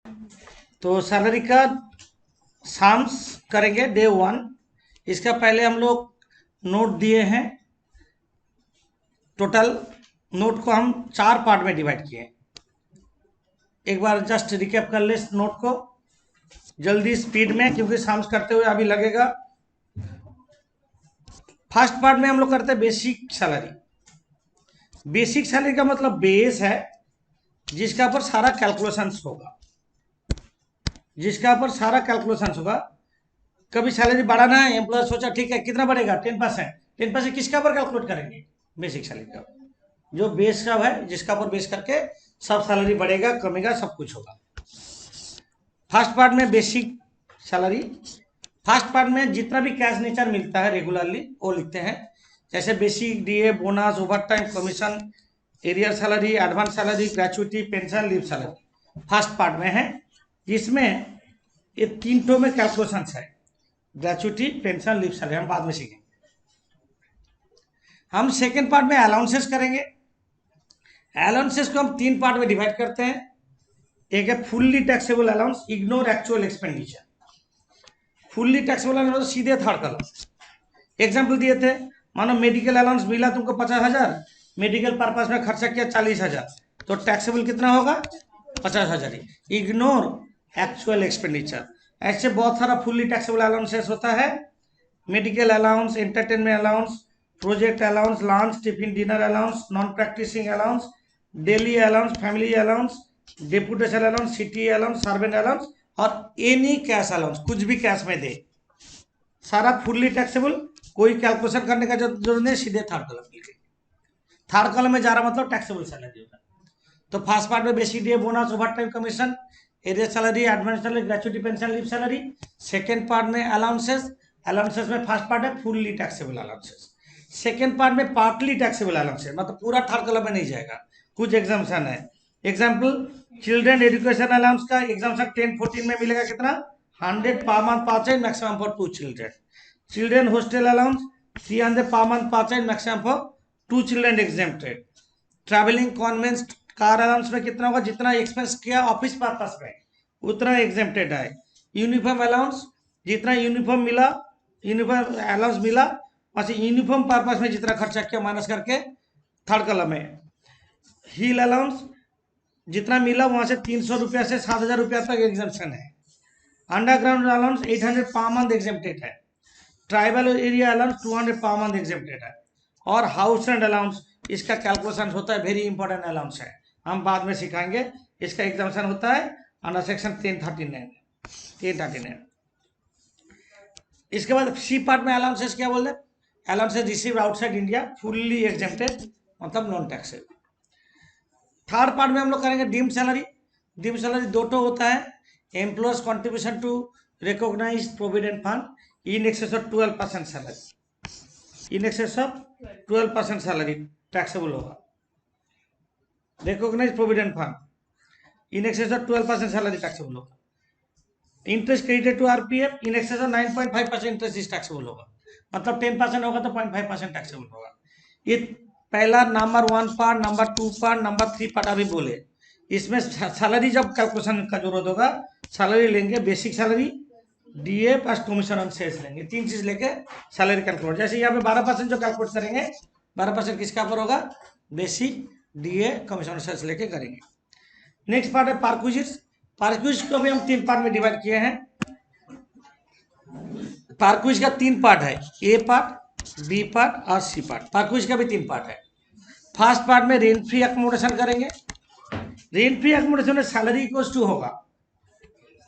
तो सैलरी का साम्स करेंगे डे 1। इसका पहले हम लोग नोट दिए हैं। टोटल नोट को हम 4 पार्ट में डिवाइड किए। एक बार जस्ट रिकैप कर ले इस नोट को जल्दी स्पीड में, क्योंकि साम्स करते हुए अभी लगेगा। फर्स्ट पार्ट में हम लोग करते हैं बेसिक सैलरी। बेसिक सैलरी का मतलब बेस है जिसका ऊपर सारा कैलकुलेशंस होगा, जिसका ऊपर सारा कैलकुलेशंस होगा। कभी सैलरी बढ़ाना है, एम्प्लॉय सोचा ठीक है कितना बढ़ेगा 10%। 10% किसका ऊपर कैलकुलेट करेंगे? बेसिक सैलरी का, जो बेस का है, जिसका ऊपर बेस करके सब सैलरी बढ़ेगा कमेगा सब कुछ होगा। फर्स्ट पार्ट में बेसिक सैलरी। फर्स्ट पार्ट में जितना भी कैश नेचर मिलता है रेगुलरली वो लिखते हैं, जैसे basic, DA, bonus, overtime, commission, arrear salary, advance salary, gratuity, pension, leave salary first part में है, जिसमें ये 3 टो में कैलकुलेशन है। ग्रेचुइटी, पेंशन, लीव सैलरी हम बाद में सीखेंगे। हम सेकेंड पार्ट में अलाउंसेस करेंगे। अलाउंसेस को हम 3 पार्ट में डिवाइड करते हैं। एक है fully taxable allowance, ignore actual expenditure. Fully taxable allowance सीधे थर्ड कलम। एग्जाम्पल दिए थे, मानो मेडिकल अलाउंस मिला तुमको 50,000, मेडिकल पर्पज में खर्चा किया 40,000, तो टैक्सेबल कितना होगा? 50,000 ही। Ignore actual expenditure. ऐसे बहुत सारा फुल्ली टैक्सेबल अलाउंसेस होता है। Medical allowance, entertainment allowance, project allowance, lunch tiffin dinner allowance, non practising allowance, daily allowance, family allowance, deputation allowance, city allowance, servant allowance और एनी कैश अलाउंस, कुछ भी cash में दे, सारा फुल्ली टैक्सेबल। कोई calculation करने का जरूरत नहीं, सीधे थर्ड कॉलम लिखे। थर्ड कॉलम में जा रहा मतलब टैक्सेबल सैलरी होगा। तो फर्स्ट पार्ट में basic, DA, bonus, overtime, commission, arrear salary, advance salary, gratuity, pension, leave salary. Second part में अलाउंसेस। अलाउंसेस में फर्स्ट पार्ट है fully taxable allowances. Second part में पार्टली टैक्सेबल अलाउंसेस, मतलब पूरा third column में नहीं जाएगा, कुछ एग्जाम्पशन है। एग्जाम्पल, चिल्ड्रन एजुकेशन अलाउंस का एग्जाम्पशन 10-14 में मिलेगा कितना? 100 per month per child, maximum for 2 children. Children hostel allowance 300 per month per child, maximum for 2 children exempted. Travelling conveyance car allowance में कितना होगा? जितना एक्सपेंस किया ऑफिस पर्पस में उतना एग्जेम्प्टेड है। यूनिफॉर्म अलाउंस, जितना यूनिफॉर्म मिला, यूनिफॉर्म अलाउंस मिला, वैसे यूनिफॉर्म पर्पस में जितना खर्चा किया माइनस करके थर्ड कॉलम में। हील अलाउंस, जितना मिला वहां से 300 रुपया से 7,000 रुपया तक एग्जेम्पशन है। Underground allowance 800 per month exempted है। Tribal area allowance 200 per month exempted है। और हाउस रेंट अलाउंस, इसका कैलकुलेशन होता है, वेरी इंपॉर्टेंट अलाउंस है, हम बाद में सिखाएंगे। इसका एग्जाम्पशन होता है अंडर सेक्शन 1039। इसके बाद सी पार्ट में अलाउंसेस क्या बोल रहे? Allowances receive outside India, fully exempted, मतलब नॉन टैक्सेबल। थर्ड पार्ट में हम लोग करेंगे डीम्ड सैलरी। डीम्ड सैलरी दो तो होता है, employers contribution to recognise provident fund in excess of 12% salary. In excess of 12% salary taxable होगा। Recognised provident fund in excess of 12% salary taxable होगा। Interest credited to RPF in excess of 9.5% interest is taxable होगा, मतलब 10% होगा तो 0.5% taxable होगा। ये पहला number 1 part, number 2 part, number 3 part अभी बोले। इसमें सैलरी जब कैलकुलेशन का जरूरत होगा, सैलरी लेंगे, basic salary, DA plus commission on sales लेंगे, 3 चीज लेके सैलरी कैलकुलेट। जैसे यहाँ पे 12% जो कैलकुलेट करेंगे, 12% किसका ऊपर होगा? Basic, DA, commission on sales लेके करेंगे। नेक्स्ट पार्ट है पार्क्विजिट्स। पार्क्विज को भी हम 3 पार्ट में डिवाइड किए हैं। पार्क्विज का 3 पार्ट है, ए पार्ट, बी पार्ट और सी पार्ट। पार्क्विज का भी 3 पार्ट है। फर्स्ट पार्ट में रेंट फ्री अकोमोडेशन करेंगे। रेंट फ्री अकोमोडेशन में सैलरी इक्वल्स टू होगा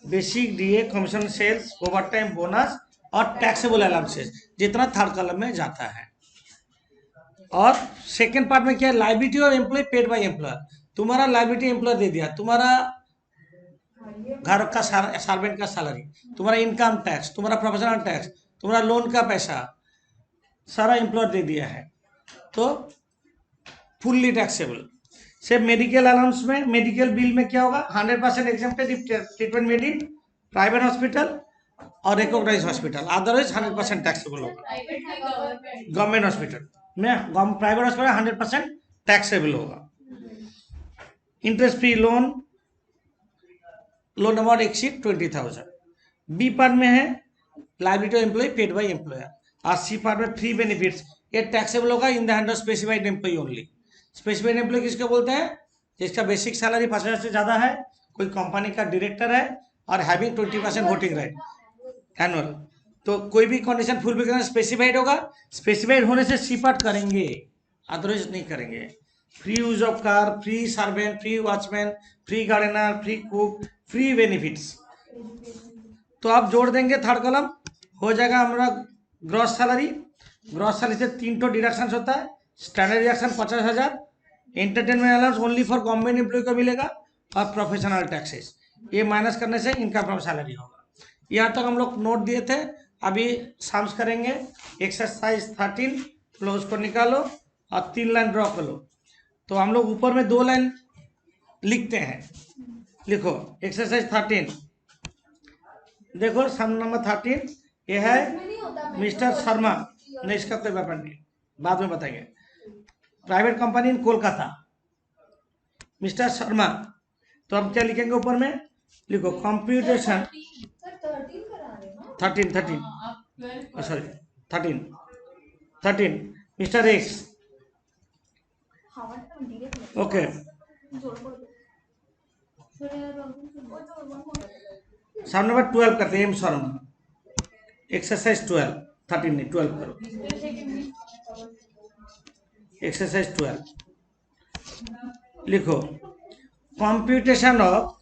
basic, DA, commission, sales, overtime, bonus और टैक्सेबल अलाउंसेस, जितना थर्ड कॉलम में जाता है। और सेकेंड पार्ट में क्या है? लाइबिलिटी और एम्प्लॉय पेड बाय एम्प्लॉयर। तुम्हारा लाइबिलिटी एम्प्लॉयर दे दिया, तुम्हारा घर का सर्वेंट का सैलरी, तुम्हारा इनकम टैक्स, तुम्हारा प्रोफेशनल टैक्स, तुम्हारा लोन का पैसा, सारा एम्प्लॉयर दे दिया है, तो फुल्ली टैक्सेबल। से मेडिकल अलाउंस में, मेडिकल बिल में क्या होगा? 100% exempted if treatment made in private hospital और रिकॉग्नाइज हॉस्पिटल, अदरवाइज 100% टैक्सेबल होगा। गवर्नमेंट हॉस्पिटल में, प्राइवेट हॉस्पिटल 100% टैक्सेबल होगा। Interest free loan, loan amount exceed 20,000। B part में है liability of employee paid by employer, और सी पार्ट में free benefits, ये taxable होगा in the hand of specified employee only. Specified employee किसको बोलते हैं? जिसका बेसिक सैलरी 50,000 से ज़्यादा है, कोई कंपनी का डायरेक्टर है और हैविंग 20% वोटिंग राइट एनुअल। तो कोई भी कंडीशन फुलफिल करना स्पेसिफाइड होगा, स्पेसिफाइड होने से सी पार्ट करेंगे, अदरवाइज नहीं करेंगे। Free use of car, free servant, free watchman, free gardener, free cook, free benefits. तो आप जोड़ देंगे थर्ड कॉलम, हो जाएगा हमारा ग्रॉस सैलरी। ग्रॉस सैलरी से 3 तो डिडक्शन होता है। Standard deduction 50,000, entertainment allowance only for government employee को मिलेगा, और प्रोफेशनल टैक्सेस ये माइनस करने से इनकम फ्रॉम सैलरी होगा। यहाँ तक हम लोग नोट दिए थे, अभी सम्स करेंगे। एक्सरसाइज 13 लो, उसको निकालो और 3 लाइन ड्रॉ कर लो। तो हम लोग ऊपर में 2 लाइन लिखते हैं, लिखो एक्सरसाइज 13। देखो सम नंबर 13 ये है मिस्टर शर्मा, नहीं इसका कोई व्यापार नहीं, बाद में बताएंगे। Private company in Kolkata, mister Sharma. तो हम क्या लिखेंगे ऊपर में, लिखो computation 13 sorry 13 mister X, okay. Some number 12 करते हैं, एम शर्मा। एक्सरसाइज 12, 13 नहीं 12 करो। एक्सरसाइज 12 लिखो computation of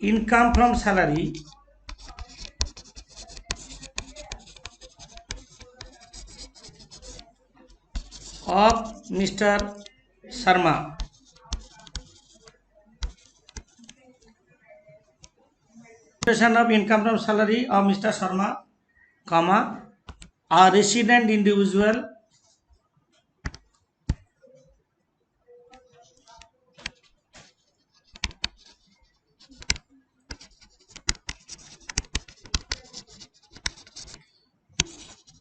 income from salary of mister Sharma, computation of income from salary of Mr. Sharma, comma, a resident individual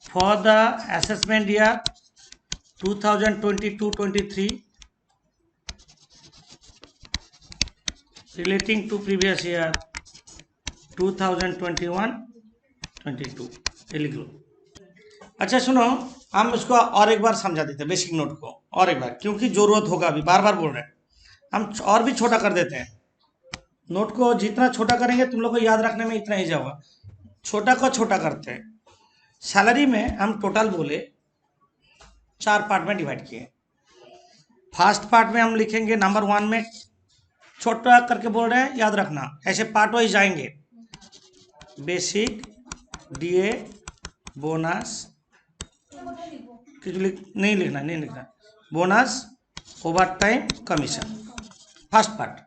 for the assessment year 2022-23 relating to previous year 2021-22, ये लिख लो। अच्छा सुनो, हम इसको और एक बार समझा देते हैं बेसिक नोट को, और एक बार, क्योंकि जरूरत होगा, अभी बार बार बोल रहे हैं हम, और भी छोटा कर देते हैं नोट को। जितना छोटा करेंगे तुम लोग को याद रखने में इतना ही जाएगा, छोटा को छोटा करते हैं। सैलरी में हम टोटल बोले 4 पार्ट में डिवाइड किए। फर्स्ट पार्ट में हम लिखेंगे नंबर 1 में, छोटा करके बोल रहे हैं, याद रखना, ऐसे पार्ट वाइज जाएंगे। बेसिक, डीए, बोनस, नहीं लिखना, bonus, overtime, commission, first part.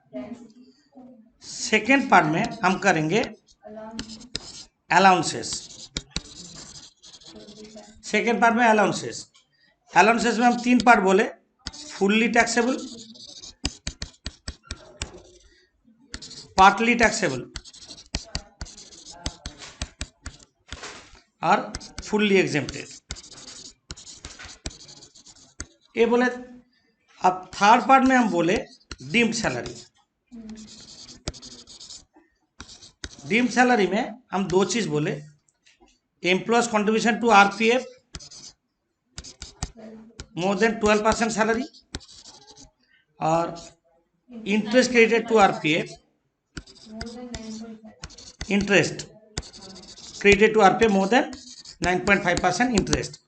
Second part में हम करेंगे अलाउंसेस। सेकेंड पार्ट में अलाउंसेस में हम 3 पार्ट बोले, फुल्ली टैक्सेबल, पार्टली टैक्सेबल और फुल्ली एग्जेम्प्टेड, ये बोले। अब थर्ड पार्ट में हम बोले डीम्ड सैलरी। डीम्ड सैलरी में हम 2 चीज बोले, employees contribution to RPF more than 12% salary, और interest credited to RPF, interest credited to RPF more than 9.5% interest.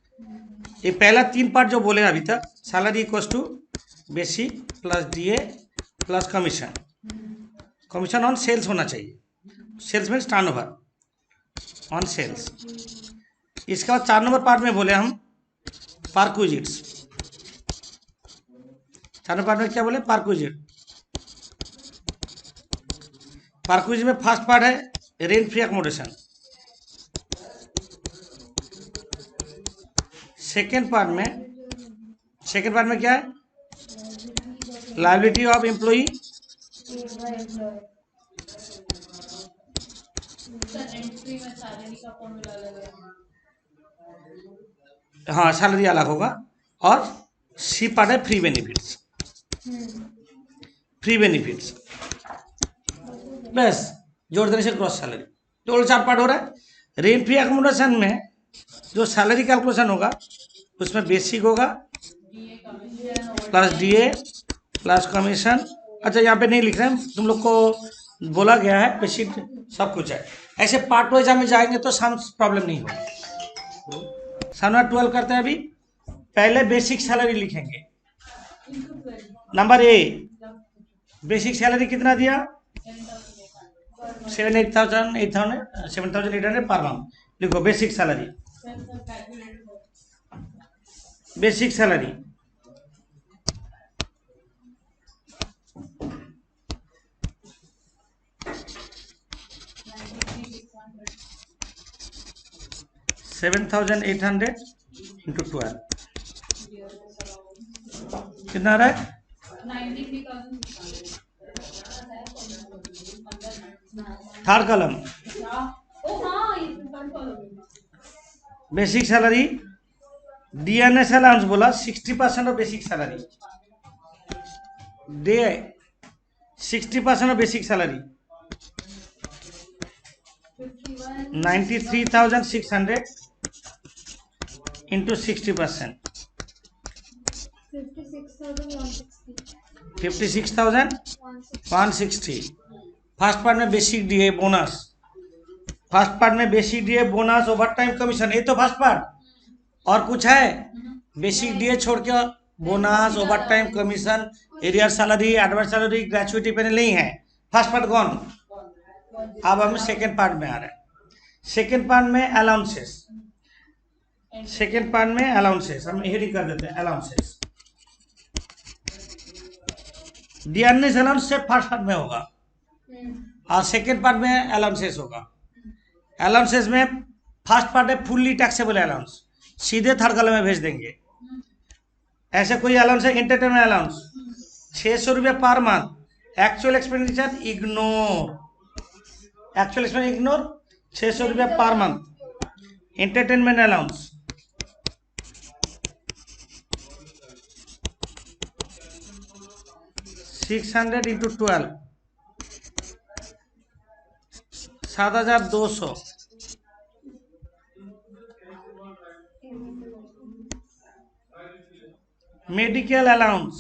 ये पहला 3 पार्ट जो बोले अभी तक, salary equals to basic plus DA plus commission, commission on sales होना चाहिए, sales means turnover on sales. इसके बाद 4 नंबर पार्ट में बोले हम पार्क्विजिट्स। 4 नंबर पार्ट में क्या बोले, पार्क्विजिट। पार्क्विजिट में फर्स्ट पार्ट है rent free accommodation. Second part में क्या है, लायबिलिटी ऑफ एम्प्लॉई, हाँ सैलरी अलग होगा, और सी पार्ट है फ्री बेनिफिट्स, फ्री बेनिफिट्स बस जोड़ देने से ग्रॉस सैलरी। टोटल 4 पार्ट हो रहा है। रेंट फ्री एकोमोडेशन में जो सैलरी कैलकुलेशन होगा उसमें बेसिक होगा प्लस डीए प्लस कमीशन। अच्छा यहाँ पे नहीं लिख रहे हैं, तुम लोग को बोला गया है बेसिक सब कुछ है। ऐसे पार्ट वाइज में जाएंगे तो सम प्रॉब्लम नहीं होगी। सन 12 करते हैं अभी। पहले बेसिक सैलरी लिखेंगे। नंबर ए, बेसिक सैलरी कितना दिया 7,800 पर मंथ। लिखो basic salary, basic salary 7,800 into 12 कितना आ रहा है? Third column basic salary DNS allowance बोला 60% ऑफ बेसिक सैलरी दे 60% of basic salary 93,600 into 60% 56,160। First part में basic DA bonus, first part में basic DA bonus overtime commission, ये तो फर्स्ट पार्ट। और कुछ है? बेसिक डीए छोड़ के bonus overtime commission arrear salary advance salary gratuity पे नहीं है। फर्स्ट पार्ट कौन? अब हम सेकेंड पार्ट में आ रहे हैं। सेकेंड पार्ट में अलाउंसेस, सेकेंड पार्ट में अलाउंसेस हम हेडिंग कर देते हैं अलाउंसेस। डीएनएस अलाउंस से फर्स्ट पार्ट में होगा और सेकेंड पार्ट में अलाउंसेस होगा। अलाउंसेस में फर्स्ट पार्ट है फुल्ली टैक्सेबल अलाउंस, सीधे थर्ड कॉलम में भेज देंगे। ऐसे कोई अलाउंस है एंटरटेनमेंट अलाउंस 600 रुपये per month, actual expenditure ignore, actual expenditure ignore 600 रुपये per month. Entertainment allowance 600 into 12 7,200। Medical allowance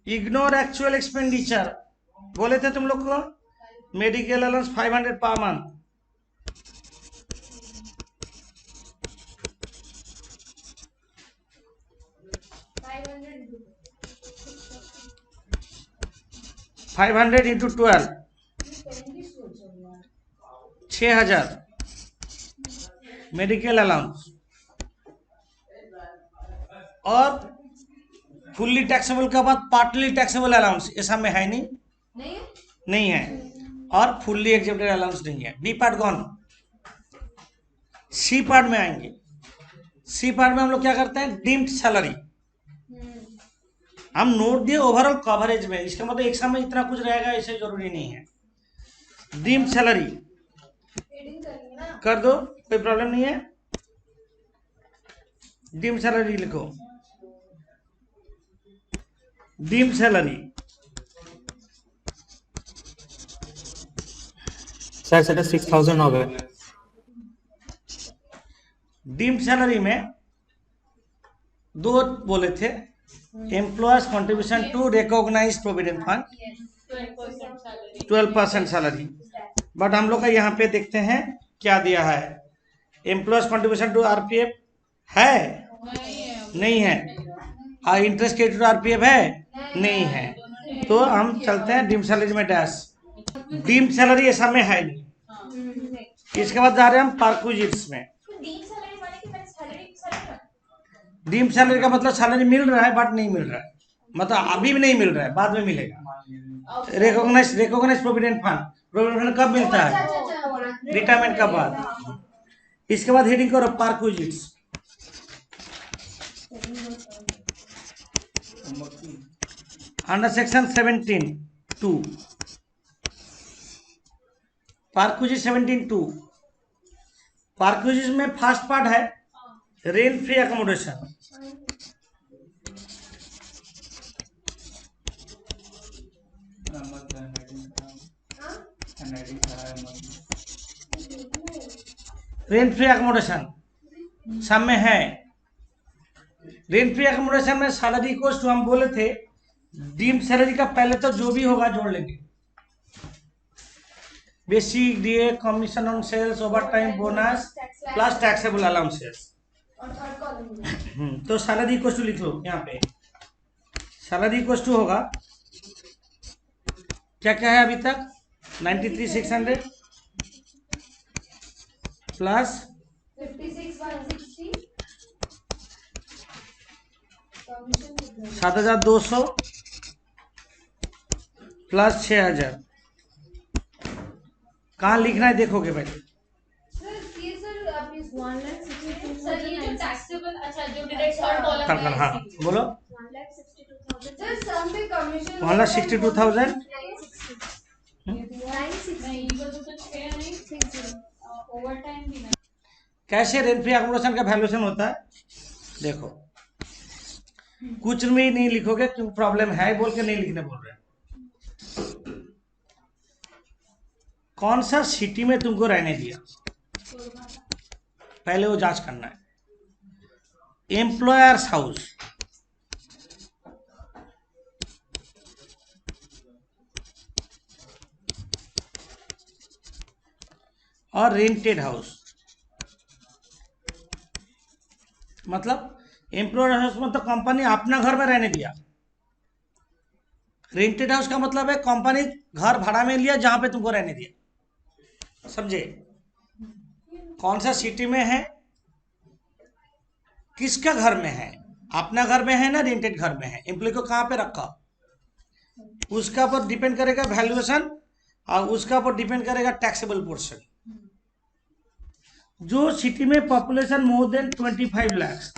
ignore actual expenditure, बोले थे तुम लोग को medical allowance 500 per month. Five 500 into 12 6,000 medical allowance. और फुल्ली टैक्सेबल के बाद पार्टली टैक्सेबल अलाउंस ये सब में है नहीं है। और फुल्ली एग्जेप्टेड अलाउंस नहीं है। बी पार्ट कौन? सी पार्ट में आएंगे। सी पार्ट में हम लोग क्या करते हैं डीम्ड सैलरी, हम नोट दिए ओवरऑल कवरेज में, इसका मतलब एक समय इतना कुछ रहेगा ऐसे जरूरी नहीं है। डीम्ड सैलरी कर दो कोई प्रॉब्लम नहीं है। डीम्ड सैलरी लिखो, डीम्ड सैलरी सर सेटा 6,000 हो गए। डीम्ड सैलरी में दो बोले थे, employer's contribution to recognise provident fund 12% सैलरी। बट हम लोग का यहाँ पे देखते हैं क्या दिया है। एम्प्लॉयर्स कंट्रीब्यूशन टू आरपीएफ है नहीं है, और इंटरेस्ट क्रेडिट टू आरपीएफ है नहीं है। तो हम चलते हैं डीम्ड सैलरी में डैश। डीम्ड सैलरी ऐसा में है नहीं। इसके बाद जा रहे हैं हम परक्विजिट्स में। डीम्ड सैलरी का मतलब सैलरी मिल रहा है बट नहीं मिल रहा है, मतलब अभी भी नहीं मिल रहा है, बाद में मिलेगा। Recognise provident fund, provident fund कब मिलता है? रिटायरमेंट का बाद। इसके बाद हेडिंग करो perquisites. Under section 17(2) perquisite 17(2) perquisite में फर्स्ट पार्ट है rent free accommodation, rent free accommodation सब में है। रेंट फ्री एकोमोडेशन में सैलरी कोस्ट हम बोले थे, डीम्ड सैलरी का पहले तो जो भी होगा जोड़ लेंगे, basic DA, commission on sales, overtime, bonus plus taxable allowances. तो सैलरी कोस्ट लिख लो यहाँ पे। सैलरी कोस्ट होगा क्या क्या है अभी तक, 93,600 प्लस 7,200 प्लस 6,000। कहाँ लिखना है देखोगे भाई। सर ये जो टैक्सेबल, अच्छा जो डायरेक्ट थर्ड कॉलम है, हाँ बोलो। 1,62,000 कैसे रेंट फ्री एकोमोडेशन का वैल्यूएशन होता है देखो, कुछ में ही नहीं लिखोगे क्योंकि प्रॉब्लम है बोल के नहीं लिखने बोल रहे हैं। कौन सा सिटी में तुमको रहने दिया पहले वो जांच करना है। एम्प्लॉयर्स हाउस, और रेंटेड हाउस, मतलब एम्प्लॉयर हाउस मतलब कंपनी अपना घर में रहने दिया। रेंटेड हाउस का मतलब है कंपनी घर भाड़ा में लिया जहां पे तुमको रहने दिया। समझे, कौन सा सिटी में है, किसका घर में है, अपना घर में है ना रेंटेड घर में है, एम्प्लॉय को कहां पे रखा, उसका पर डिपेंड करेगा वैल्यूएशन, और उसका पर डिपेंड करेगा टैक्सेबल पोर्शन। जो सिटी में पॉपुलेशन मोर देन 25 लाख,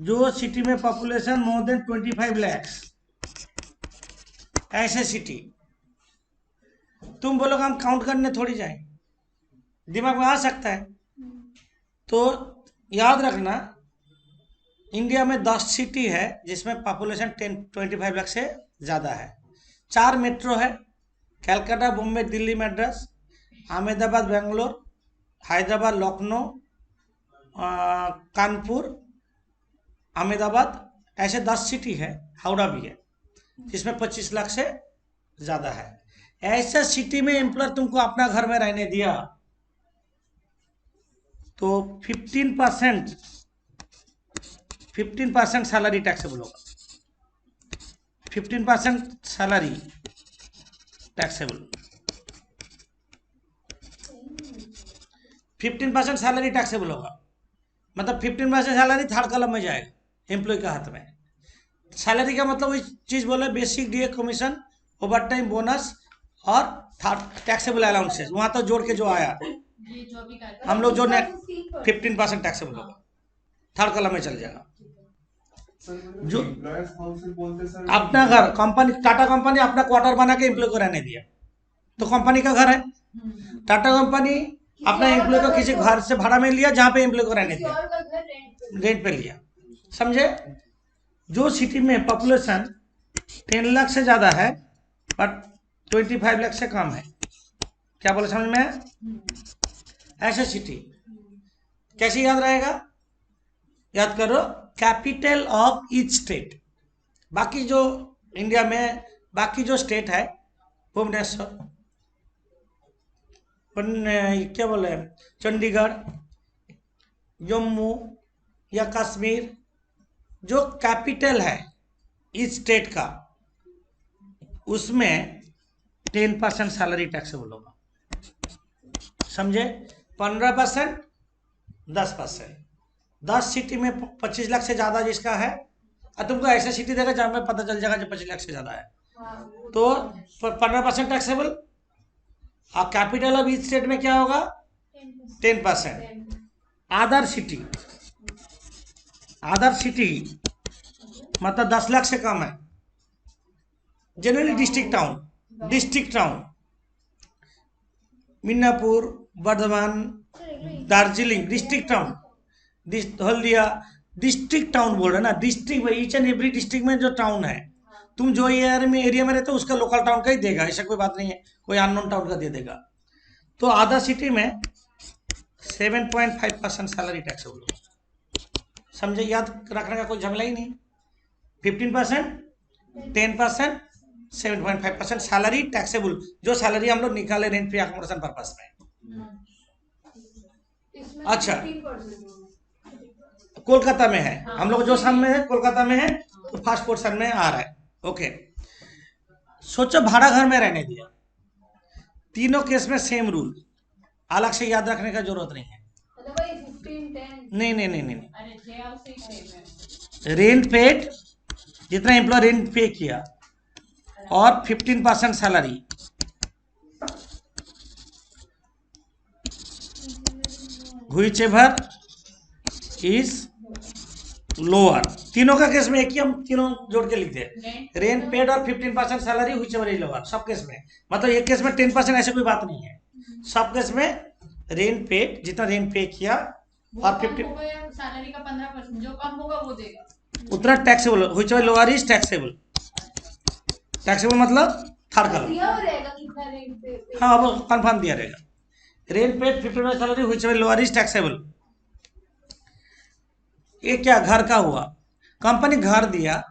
जो सिटी में पॉपुलेशन मोर देन 25 लाख, ऐसे सिटी तुम बोलोगे हम काउंट करने थोड़ी जाए, दिमाग में आ सकता है। तो याद रखना इंडिया में 10 सिटी है जिसमें पॉपुलेशन 25 लाख से ज़्यादा है। 4 मेट्रो है, कलकत्ता, बॉम्बे, दिल्ली, मद्रास, अहमदाबाद, बेंगलोर, हैदराबाद, लखनऊ, कानपुर, अहमदाबाद, ऐसे 10 सिटी है। हावड़ा भी है जिसमें 25 लाख से ज़्यादा है। ऐसा सिटी में एम्प्लॉयर तुमको अपना घर में रहने दिया तो 15% सैलरी टैक्सेबल होगा। 15% सैलरी टैक्सेबल, 15% सैलरी टैक्सेबल होगा, मतलब 15% सैलरी थर्ड कॉलम में जाएगा एम्प्लॉय के हाथ में। सैलरी का मतलब वही चीज़ बोले, basic DA, commission, over time, bonus और टैक्सेबल अलाउंसेस, वहाँ तो जोड़ के जो आया हम लोग जो 15% टैक्सेबल होगा, थर्ड कॉलम में चल जाएगा। जो अपना घर, कंपनी टाटा कंपनी अपना क्वार्टर बना के एम्प्लॉय को रहने दिया तो कंपनी का घर है। टाटा कंपनी अपना एम्प्लॉय को किसी घर से भाड़ा में लिया जहां पे एम्प्लॉय को रहने दिया, रेंट पे लिया। समझे, जो सिटी में पॉपुलेशन 10 लाख से ज्यादा है बट 25 लाख से कम है, क्या बोले समझ में, ऐसे सिटी कैसे याद रहेगा, याद करो, कैपिटल ऑफ ईच स्टेट। बाकी जो इंडिया में बाकी जो स्टेट है, भुवनेश्वर, क्या बोले, चंडीगढ़, जम्मू या कश्मीर, जो कैपिटल है इस स्टेट का, उसमें 10% सैलरी टैक्सेबल होगा। समझे, 15%, 10%। 10 सिटी में 25 लाख से ज़्यादा जिसका है, और तुमको ऐसा सिटी देगा जहाँ में पता चल जाएगा जो 25 लाख से ज़्यादा है, तो 15% टैक्सेबल। और कैपिटल ऑफ ईच स्टेट में क्या होगा, 10%। अदर सिटी मतलब 10 लाख से कम है, generally district town, Midnapore, Bardhaman, Darjeeling, district town, Haldia, district town बोल रहे ना, district, each and every district में जो टाउन है, तुम जो एरिया में रहते हो उसका लोकल टाउन का ही देगा, ऐसा कोई बात नहीं है कोई अननोन टाउन का दे देगा। तो अदर सिटी में 7.5% सैलरी टैक्सेबल होगा। समझे, याद रखने का कोई झमेला ही नहीं। 15%, 10%, 7.5% सैलरी टैक्सेबल, जो सैलरी हम लोग निकाले रेंट फ्री अकोमोडेशन पर्पस में। अच्छा, कोलकाता में है, हम लोग जो सामने है कोलकाता में है, तो फर्स्ट पोर्शन में आ रहा है। ओके, सोचो भाड़ा घर में रहने दिया, तीनों केस में सेम रूल, अलग से याद रखने का जरूरत नहीं है। नहीं नहीं नहीं नहीं, रेंट पेड, जितना एम्प्लॉय रेंट पे किया और 15% सैलरी, व्हिचएवर इज लोअर, तीनों का केस में एक ही हम तीनों जोड़ के लिखते हैं, रेंट पेड और 15% सैलरी व्हिचएवर इज लोअर, सब केस में। मतलब एक केस में 10% ऐसे कोई बात नहीं है, सब केस में रेंट पेड, जितना रेंट पे किया और 50 सैलरी का 15% जो कम होगा वो देगा, उतना taxable, whichever lower is taxable. Taxable मतलब थर्ड कलम, हाँ वो कंफर्म दिया रहेगा। Rent paid 15% salary whichever lower is taxable. ये क्या घर का हुआ, कंपनी घर दिया,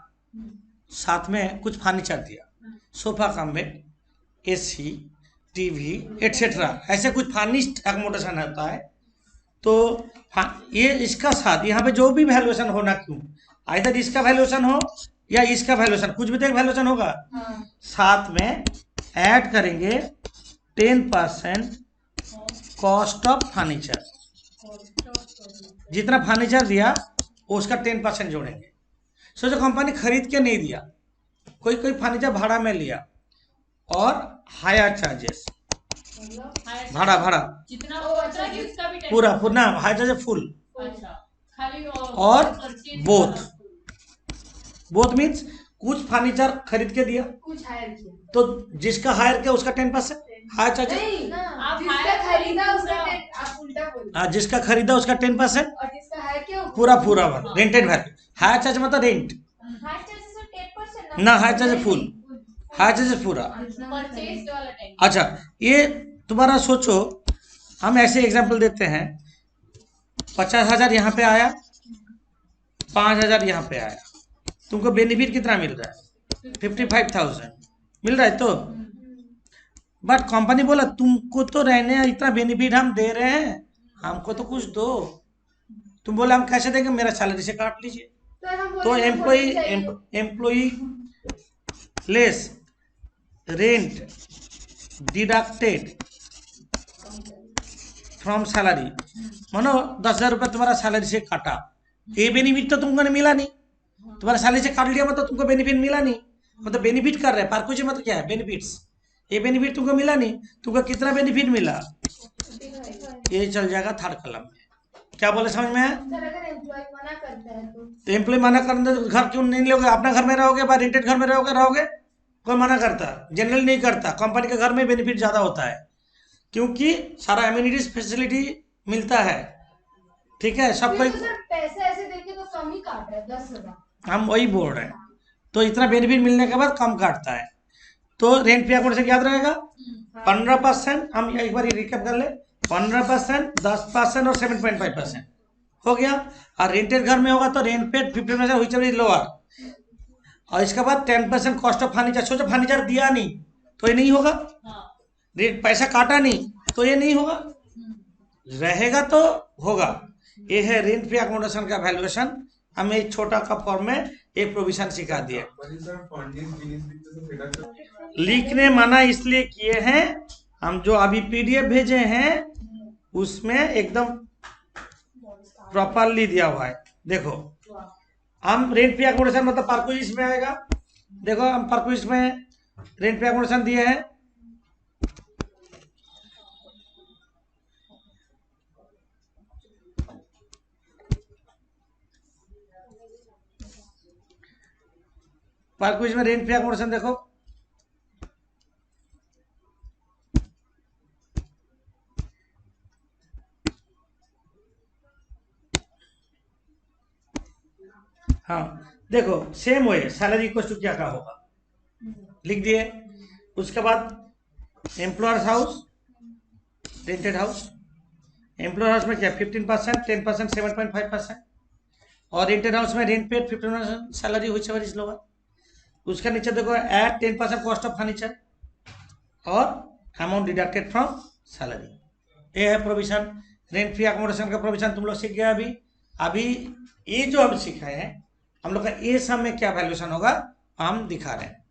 साथ में कुछ फर्नीचर दिया, sofa cum bed, AC, TV etcetera, ऐसे कुछ फर्निश्ड अकोमोडेशन होता है। तो ये इसका साथ यहाँ पे जो भी वैल्यूएशन होना, क्यों आइदर इसका वैल्यूएशन हो या इसका वैल्यूएशन, कुछ भी तो एक वैल्यूएशन होगा, साथ में ऐड करेंगे 10% कॉस्ट ऑफ फर्नीचर, जितना फर्नीचर दिया उसका 10% जोड़ेंगे। सोचो कंपनी खरीद के नहीं दिया, कोई कोई फर्नीचर भाड़ा में लिया और हायर चार्जेस, भाड़ा जितना बचा है उसका भी पूरा पूरा हायर चार्जेस फुल, अच्छा खाली और बोथ मीन्स कुछ फर्नीचर खरीद के दिया, कुछ हायर किया, तो जिसका हायर किया उसका 10% हायर चार्जेस, जिसका खरीदा उसका आप उल्टा बोल, जिसका खरीदा उसका 10% और जिसका हायर किया पूरा रेंटेड वैल्यू। हायर चार्ज मतलब रेंट ना, hire charge full, hire charge पूरा। परचेज वाला टाइम। अच्छा, ये तुम्हारा सोचो, हम ऐसे एग्जांपल देते हैं, 50,000 यहाँ पे आया, 5,000 यहाँ पे आया, तुमको बेनिफिट कितना मिल रहा है? 55,000 मिल रहा है। तो बट कंपनी बोला तुमको तो रहने इतना बेनिफिट हम दे रहे हैं, हमको तो कुछ दो। तुम बोले हम कैसे देंगे, मेरा सैलरी से काट लीजिए। तो employee less rent deducted from salary, मानो 10,000 रुपये तुम्हारा सैलरी से काटा, ये बेनिफिट तो तुमको मिला नहीं, तुम्हारा सैलरी से काट लिया मतलब तुमको बेनिफिट मिला नहीं, मतलब बेनिफिट कर रहे हैं पर कुछ मतलब क्या है बेनिफिट्स, ये बेनिफिट तुमको मिला नहीं, तुमको कितना बेनिफिट मिला, ये चल जाएगा थर्ड कॉलम में। क्या बोले समझ में है? अगर एम्प्लॉय मना करता है तो एम्प्लॉय मना करने तो घर क्यों नहीं लोगे, अपना घर में रहोगे, बाहर रेंटेड घर में रहोगे, कोई मना करता, जनरल नहीं करता, कंपनी के घर में बेनिफिट ज्यादा होता है, क्योंकि सारा एम्यूनिटीज फैसिलिटी मिलता है। ठीक है, सब कोई पैसे ऐसे देके तो कम ही काट रहे हैं, 10,000, हम वही बोल रहे हैं, तो इतना बेनिफिट मिलने के बाद कम काटता है। तो रेंट पे अकाउंट से याद रहेगा 15%, हम एक बार रिकैप कर ले, 15%, 10% और 7.5% हो गया। और रेंटेड घर में होगा तो रेंट पे 50% व्हिचएवर लोअर, और इसके बाद 10% कॉस्ट ऑफ फर्नीचर। सोचो फर्नीचर दिया नहीं तो ये नहीं होगा, पैसा काटा नहीं तो ये नहीं होगा, रहेगा तो होगा। ये है रेंट पे अकोमोडेशन का वैल्यूएशन, हमें एक छोटा का फॉर्म में एक प्रोविजन सिखा दिया। लिखने मना इसलिए किए हैं, हम जो अभी पीडीएफ भेजे हैं उसमें एकदम प्रॉपरली दिया हुआ है। देखो हम रेंट पे अकोमोडेशन मतलब परक्विजिट में आएगा, देखो हम परक्विजिट में रेंट पे अकोमोडेशन दिए हैं, परक्विजिट में रेंट पे अकोमोडेशन देखो, हाँ देखो same way salary equal to क्या का होगा, लिख दिए। उसके बाद employer's house rented house. Employee house में क्या 15%, 10%, 7.5%, और रेंटेड हाउस में रेंट पेड 15% सैलरी हुई एवर इज लोअर। उसका नीचे देखो एट 10% कॉस्ट ऑफ फर्नीचर और अमाउंट डिडक्टेड फ्रॉम सैलरी। ये है प्रोविजन, रेंट फ्री अकोमोडेशन का प्रोविजन तुम लोग सीख गया। अभी ये जो हम सीखे हैं हम लोग का ए सम में क्या वैल्यूएशन होगा हम दिखा रहे हैं।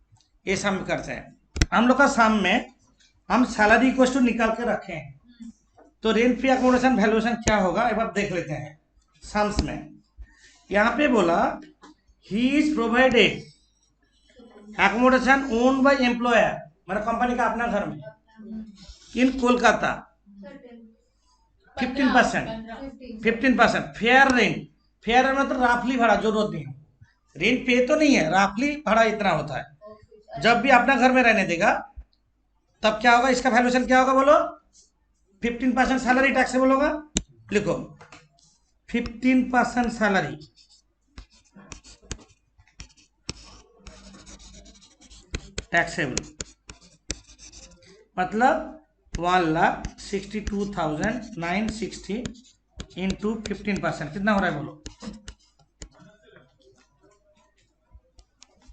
ए सम में करते हैं हम लोग का सम में हम सैलरी इक्वल टू निकाल के रखे हैं, तो रेंट फ्री अकोमोडेशन वैल्यूएशन क्या होगा एक बार देख लेते हैं। सम्स में यहाँ पे बोला ही is provided accommodation owned by employer, मेरा कंपनी का अपना घर में in Kolkata 15%, fair rent. Fair rent मतलब राफली भाड़ा जो रोज नहीं हो, रेंट पे तो नहीं है, राफली भाड़ा इतना होता है। जब भी अपना घर में रहने देगा तब क्या होगा, इसका वैल्यूएशन क्या होगा बोलो, 15% सैलरी टैक्सेबल होगा। लिखो 15% सैलरी टैक्सेबल, मतलब 1,62,960 इंटू 15% कितना हो रहा है बोलो।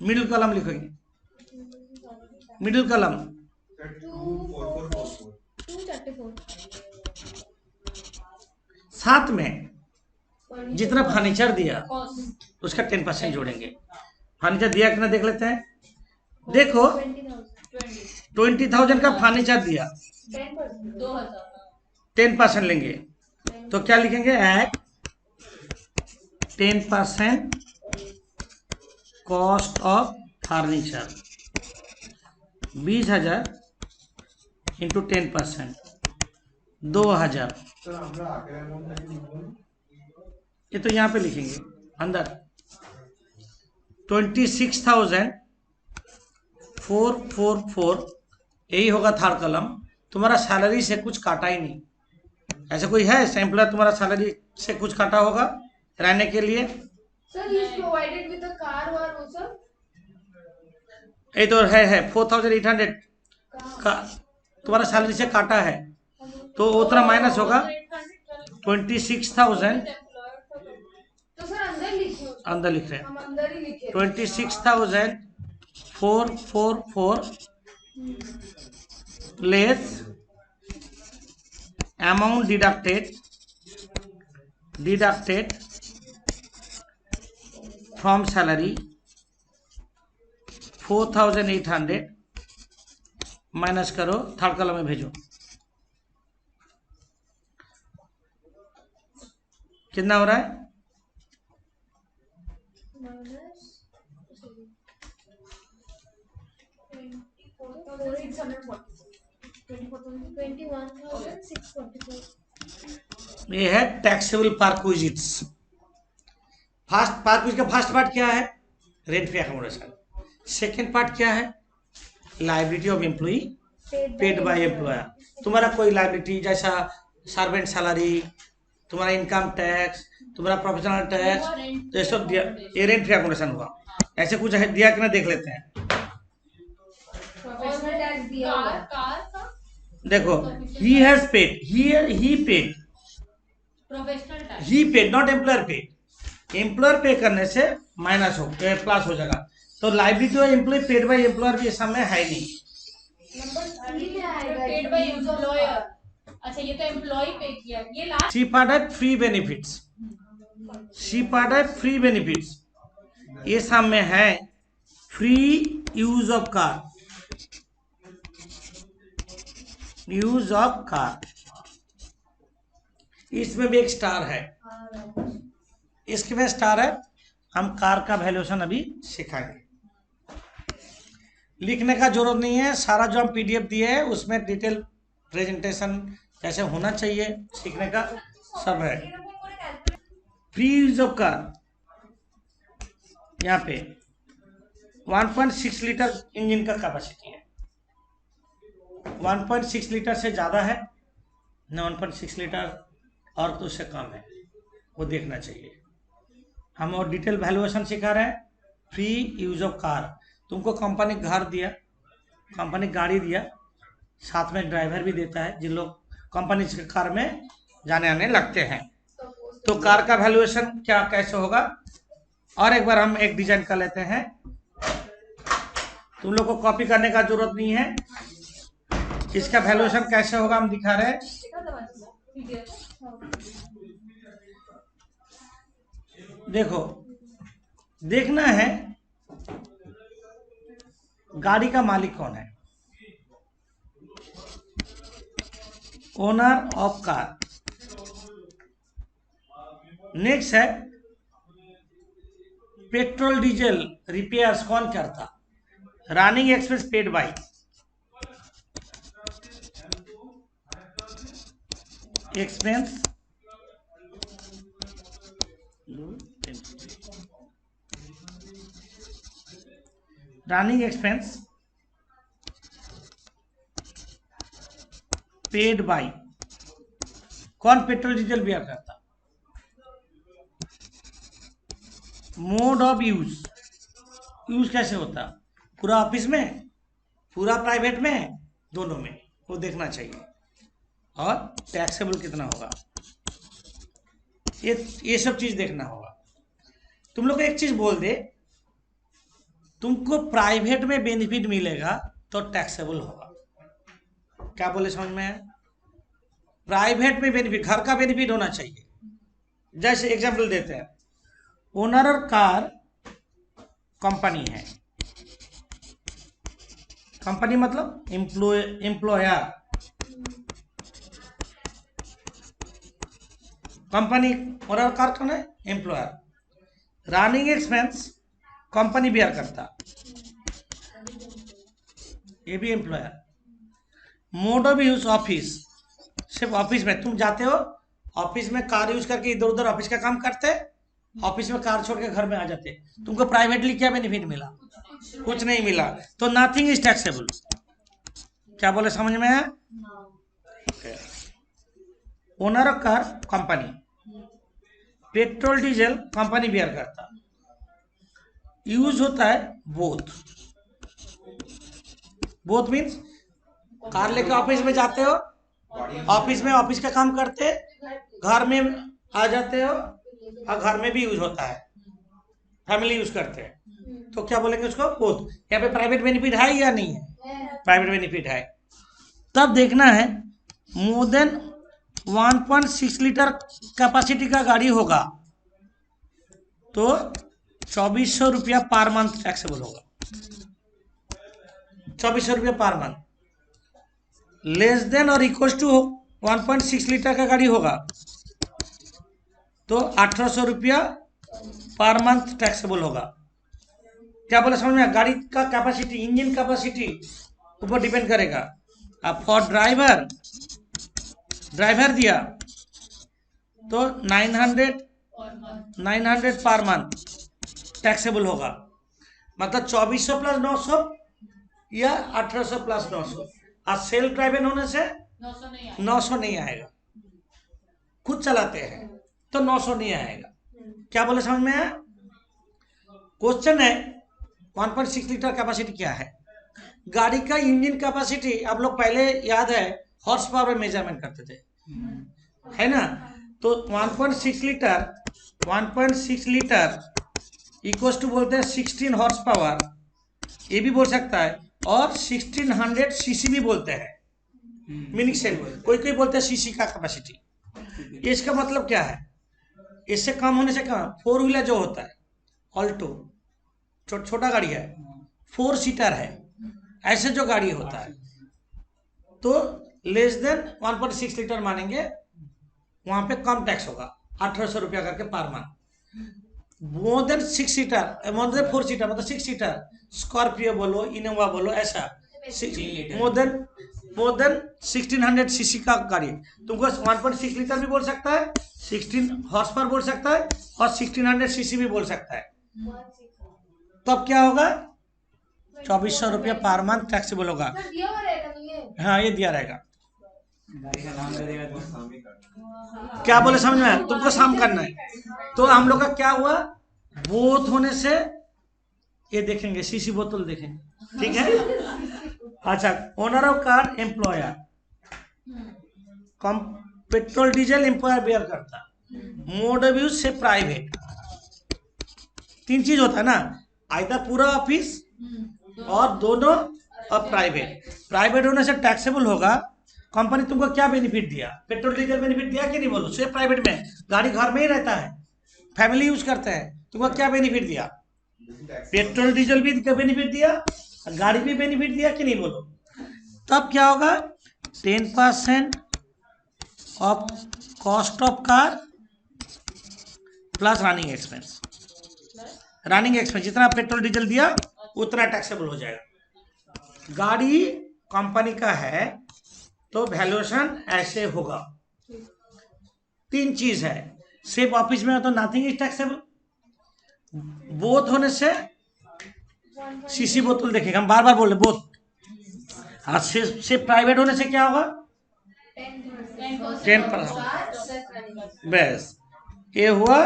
मिडिल कॉलम लिखोगे, मिडिल कॉलम 234 साथ में जितना फर्नीचर दिया कॉस्ट उसका 10% जोड़ेंगे। फर्नीचर दिया कितना देख लेते हैं। देखो 20,000 का फर्नीचर दिया, 10% लेंगे तो क्या लिखेंगे at 10% cost of furniture 20,000 into 10% 2,000। ये तो यहाँ पे लिखेंगे अंदर 26,444, यही होगा थर्ड कॉलम। तुम्हारा सैलरी से कुछ काटा ही नहीं, ऐसा कोई है एम्प्लॉयर तुम्हारा सैलरी से कुछ काटा होगा रहने के लिए। Sir, he is provided with a car or also? ये तो है 4,800 का तुम्हारा सैलरी से काटा है तो उतना माइनस होगा 26,000। तो सर अंदर लिखिए, अंदर लिख रहे हैं हम अंदर ही लिखे 26,444 less amount deducted from salary 4,800 minus करो थर्ड कॉलम में भेजो। कितना हो रहा है 21,644। ये है टैक्सेबल परक्विजिट्स। फर्स्ट परक्विजिट का फर्स्ट पार्ट क्या है rent free accommodation, second part क्या है liability of employee paid by employer. तुम्हारा कोई लायबिलिटी जैसा सर्वेंट सैलरी, तुम्हारा इनकम टैक्स, तुम्हारा प्रोफेशनल टैक्स, तो ये सब दिया, ये रेंट फ्री अकोमोडेशन हुआ। ऐसे कुछ है दिया कि ना देख लेते हैं। प्रोफेशनल टैक्स दिया हुआ है। देखो he has paid, he paid, professional tax he paid not employer paid. Employer pay करने से माइनस हो प्लस हो जाएगा, तो liability of employee paid by employer भी इस समय है नहीं। नंबर 3 में आएगा पेड बाय एम्प्लॉयर। अच्छा ये तो एम्प्लॉय पे किया, ये लास्ट सी पार्ट है फ्री बेनिफिट्स, सी पार्ट है फ्री बेनिफिट्स, ये सब में है free use of car, use of car, इसमें भी एक स्टार है, इसके में स्टार है। हम कार का वैल्यूएशन अभी सिखाएंगे, लिखने का जरूरत नहीं है, सारा जो हम पीडीएफ दिए है उसमें डिटेल प्रेजेंटेशन कैसे होना चाहिए सीखने का सब है। फ्री यूज ऑफ कार यहाँ पे 1.6 लीटर इंजन का कैपेसिटी है, 1.6 लीटर से ज़्यादा है न 1.6 लीटर और तो उससे कम है, वो देखना चाहिए। हम और डिटेल वैल्यूएशन सिखा रहे हैं। फ्री यूज ऑफ कार, तुमको कंपनी घर दिया, कंपनी गाड़ी दिया, साथ में ड्राइवर भी देता है। जिन लोग कंपनी के कार में जाने आने लगते हैं। तो कार का वैल्यूएशन क्या कैसे होगा, और एक बार हम एक डिजाइन कर लेते हैं। तुम लोग को कॉपी करने का जरूरत नहीं है। इसका वैल्यूएशन कैसे होगा हम दिखा रहे हैं। देखो, देखना है गाड़ी का मालिक कौन है, ओनर ऑफ कार। नेक्स्ट है पेट्रोल डीजल रिपेयर्स कौन करता, running expense paid by. Expense running expense paid by, कौन पेट्रोल डीजल बियर करता। मोड ऑफ यूज, यूज कैसे होता, पूरा ऑफिस में, पूरा प्राइवेट में, दोनों में, वो देखना चाहिए। और टैक्सेबल कितना होगा, ये सब चीज देखना होगा। तुम लोग एक चीज बोल दे, तुमको प्राइवेट में बेनिफिट मिलेगा तो टैक्सेबल होगा। क्या बोले समझ में, प्राइवेट में बेनिफिट, घर का बेनिफिट होना चाहिए। जैसे एग्जांपल देते हैं, ओनर और कार कंपनी है, कंपनी मतलब एम्प्लॉयर, कंपनी ओनर कार कौन है, employer. Running expense company bear करता, ये भी employer. Mode of use office, सिर्फ ऑफिस में तुम जाते हो, ऑफिस में कार यूज करके इधर उधर ऑफिस का काम करते, ऑफिस में कार छोड़ के घर में आ जाते। तुमको प्राइवेटली क्या बेनिफिट मिला, कुछ नहीं मिला, तो नथिंग इज टैक्सेबल। क्या बोले समझ में है। Owner of car company, petrol diesel company bear करता, यूज होता है बोथ। बोथ मीन्स कार लेके ऑफिस में जाते हो, ऑफिस में ऑफिस का काम करते, घर में आ जाते हो, और घर में भी यूज होता है, फैमिली यूज करते हैं, तो क्या बोलेंगे उसको, बोथ। यहाँ पे प्राइवेट बेनिफिट है या नहीं है, प्राइवेट बेनिफिट है। तब देखना है मोर देन 1.6 लीटर कैपेसिटी का गाड़ी होगा तो 2400 रुपया पर मंथ टैक्सेबल होगा, 2400 रुपया पर मंथ। लेस देन और इक्वल टू 1.6 लीटर का गाड़ी होगा तो 1800 रुपया पर मंथ टैक्सेबल होगा। क्या बोले समझ में, गाड़ी का कैपेसिटी, इंजन कैपेसिटी ऊपर डिपेंड करेगा। अब फॉर ड्राइवर दिया तो 900 पर मंथ टैक्सेबल होगा, मतलब 2400 प्लस 900 या 1800 प्लस 900। और सेल्फ ड्राइवन होने से 900 नहीं आएगा, खुद चलाते हैं तो 900 नहीं आएगा। क्या बोले समझ में आया। क्वेश्चन है 1.6 लीटर कैपेसिटी क्या है। गाड़ी का इंजन कैपेसिटी आप लोग पहले याद है हॉर्स पावर में मेजरमेंट करते थे, है ना। तो 1.6 लीटर इक्वल टू बोलते हैं 16 हॉर्स पावर, ये भी बोल सकता है, और 1600 सीसी भी बोलते हैं। मीनिंग सेल कोई कोई बोलते हैं सीसी का कैपेसिटी। इसका मतलब क्या है, इससे कम होने से कम। 4 व्हीलर जो होता है ऑल्टो, छोटा गाड़ी है, 4 सीटर है, ऐसे जो गाड़ी होता है तो लेस देन 1.6 लीटर मानेंगे, वहां पे कम टैक्स होगा, 1800 रुपया करके per month. More than 6 seater, more than 4 seater मतलब 6 सीटर, स्कॉर्पियो बोलो, इनोवा बोलो, ऐसा मोर देन 1600 सीसी का गाड़ी तुमको 1.6 लीटर भी बोल सकता है, 16 हॉर्स पावर बोल सकता है, और 1600 सीसी भी बोल सकता है। तब क्या होगा, 2400 रुपया पर मंथ टैक्सेबल होगा। दिया हुआ रहेगा तो ये। हाँ, ये दिया रहेगा। गाड़ी का नाम दे देगा तो क्या बोले समझ में, तुमको शाम करना है। तो हम लोग का क्या हुआ, बोथ होने से ये देखेंगे, सीसी बोतल देखेंगे, ठीक है। अच्छा, owner of car employer, cum petrol diesel employer bear करता, मोड ऑफ यूज से प्राइवेट। 3 चीज होता है ना, आइदर पूरा ऑफिस और दोनों और प्राइवेट। प्राइवेट होने से टैक्सेबल होगा। कंपनी तुमको क्या बेनिफिट दिया, पेट्रोल डीजल बेनिफिट दिया कि नहीं बोलो, सिर्फ प्राइवेट में, गाड़ी घर में ही रहता है, फैमिली यूज करते हैं, तुमको क्या बेनिफिट दिया, पेट्रोल डीजल भी बेनिफिट दिया, गाड़ी भी बेनिफिट दिया कि नहीं बोलो। तब क्या होगा, 10% of cost of car plus running expense. Running expense जितना पेट्रोल डीजल दिया उतना टैक्सेबल हो जाएगा। गाड़ी कंपनी का है तो वैल्यूएशन ऐसे होगा। 3 चीज है, सिर्फ ऑफिस में हो तो नथिंग इज टैक्सेबल, बोथ होने से सीसी बोतल देखेगा, हम बार बार बोल रहे बोथ। हाँ, सिर्फ प्राइवेट होने से क्या होगा, 10%। बस ये हुआ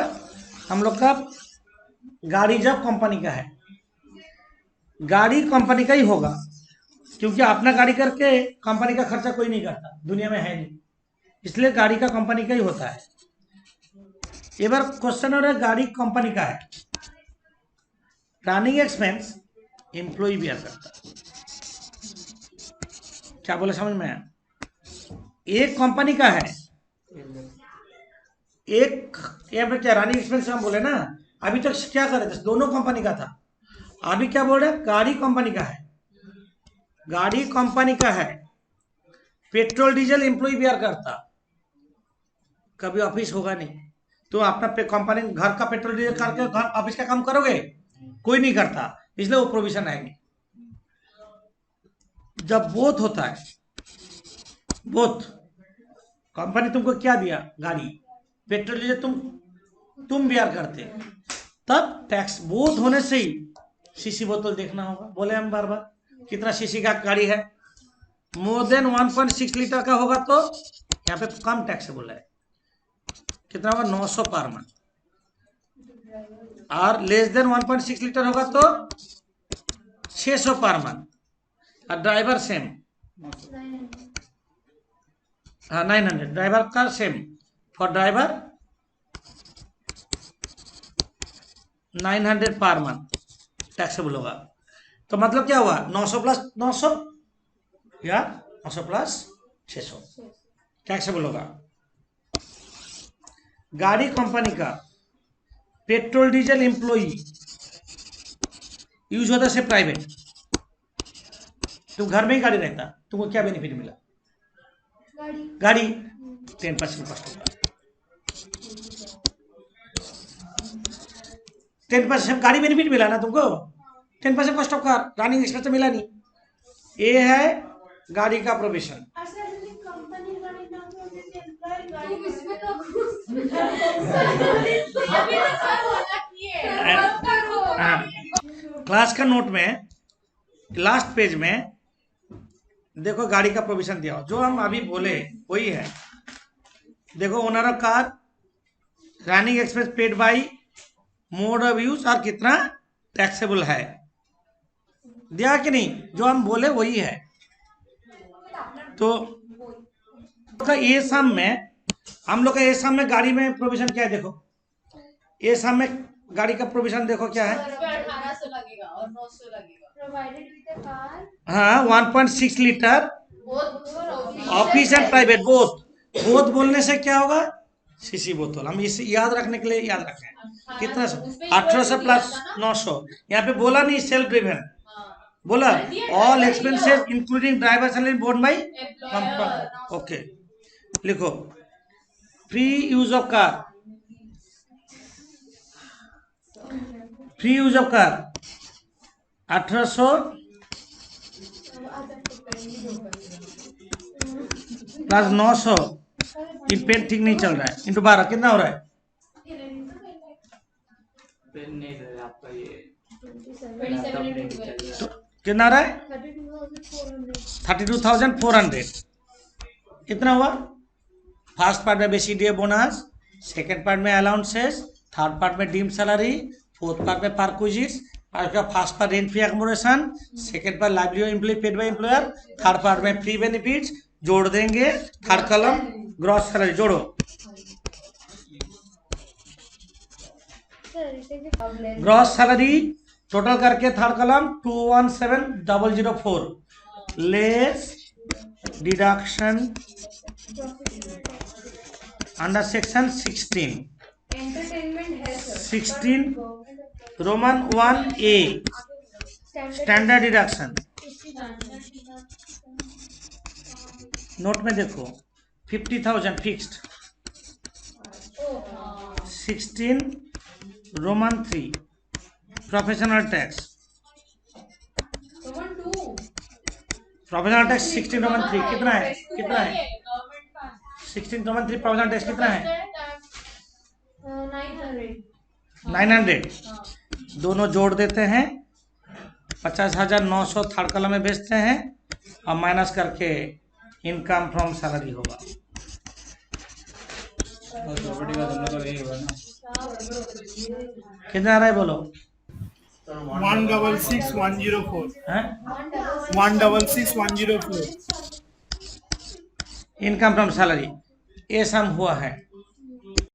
हम लोग का गाड़ी जब कंपनी का है। गाड़ी कंपनी का ही होगा क्योंकि अपना गाड़ी करके कंपनी का खर्चा कोई नहीं करता, दुनिया में है नहीं, इसलिए गाड़ी का कंपनी का ही होता है। एक बार क्वेश्चन हो रहा है, गाड़ी कंपनी का है, रनिंग एक्सपेंस एम्प्लॉय बेयर करता, क्या बोले समझ में आया। एक कंपनी का है, एक ये क्या रनिंग एक्सपेंस हम बोले ना, अभी तक तो क्या कर रहे थे, दोनों कंपनी का था, अभी क्या बोल रहे हैं, गाड़ी कंपनी का है। गाड़ी कंपनी का है, पेट्रोल डीजल एम्प्लॉय बेयर करता, कभी ऑफिस होगा नहीं, तो अपना कंपनी घर का पेट्रोल डीजल करके घर ऑफिस का काम करोगे, कोई नहीं करता, इसलिए वो प्रोविजन आएंगे। जब बोथ होता है, बोथ कंपनी तुमको क्या दिया, गाड़ी, पेट्रोल डीजल तुम बेयर करते, तब टैक्स बोथ होने से ही सीसी बोतल देखना होगा। बोले हम बार बार, कितना सीसी का गाड़ी है, मोर देन 1.6 लीटर का होगा तो यहाँ पे कम टैक्सेबल है, कितना होगा 900 पर मंथ, और लेस देन 1.6 लीटर होगा तो 600 पर मंथ, और ड्राइवर सेम, हाँ 900, ड्राइवर का same, for driver 900 per month taxable होगा। तो मतलब क्या हुआ, 900 प्लस 900 या 900 प्लस 600 टैक्सेबल होगा। गाड़ी कंपनी का पेट्रोल डीजल एम्प्लॉई यूज होता है प्राइवेट, तुम घर में ही गाड़ी रहता, तुमको क्या बेनिफिट मिला, गाड़ी 10% कॉस्ट होगा, 10% गाड़ी बेनिफिट मिला ना तुमको, 10% cost of car, running expense तो मिला नहीं। ये है गाड़ी का प्रोविजन। क्लास का नोट में लास्ट पेज में देखो गाड़ी का प्रोविजन दिया हो, जो हम अभी बोले वही है। देखो owner of car, running expense paid by, mode of use और कितना टैक्सेबल है, दिया कि नहीं, जो हम बोले वही है। तो ये सम में हम लोग का ये सम में गाड़ी में प्रोविजन क्या है, देखो ये सम में गाड़ी का प्रोविजन देखो क्या है, 1800 लगेगा और 900 लगेगा। हाँ 1.6 litre office and private both, both बोलने से क्या होगा, सीसी बोतल, हम इसे याद रखने के लिए याद रखें, कितना 1800 प्लस 900, यहाँ पे बोला नहीं सेल्फ ड्रिवन, बोला all expenses including driver salary borne by company. Okay लिखो, free use of car, free use of car 1800 plus 900, ये पेन ठीक नहीं चल रहा है, इंटू 12 कितना हो रहा है, पेन नहीं दे रहा आपका, ये 27 तो कितना आ रहा है 32,400, कितना हुआ, फर्स्ट पार्ट में basic DA bonus, second part में अलाउंसेस, थर्ड पार्ट में डीम सैलरी, फोर्थ पार्ट में perquisites, first part rent free accommodation, second part livelihood employ paid by employer, third part में फ्री बेनिफिट्स, जोड़ देंगे third column gross salary जोड़ो gross salary total करके third column 217004 less deduction under section 16 entertainment है sir 16 roman 1A standard deduction note में देखो 50,000 fixed 16 Roman 3 professional tax Roman 2 professional tax 16 Roman 3 कितना है 16 रोमन 3 प्रोफेशनल टैक्स कितना है 900 दोनों जोड़ देते हैं 50,900 थर्ड कॉलम में भेजते हैं और माइनस करके इनकम फ्रॉम सैलरी होगा प्रॉपर्टी का तुम लोग का यही हुआ ना कितना आ रहा है बोलो 166104 हैं 166104 इनकम फ्रॉम सैलरी ये सम हुआ है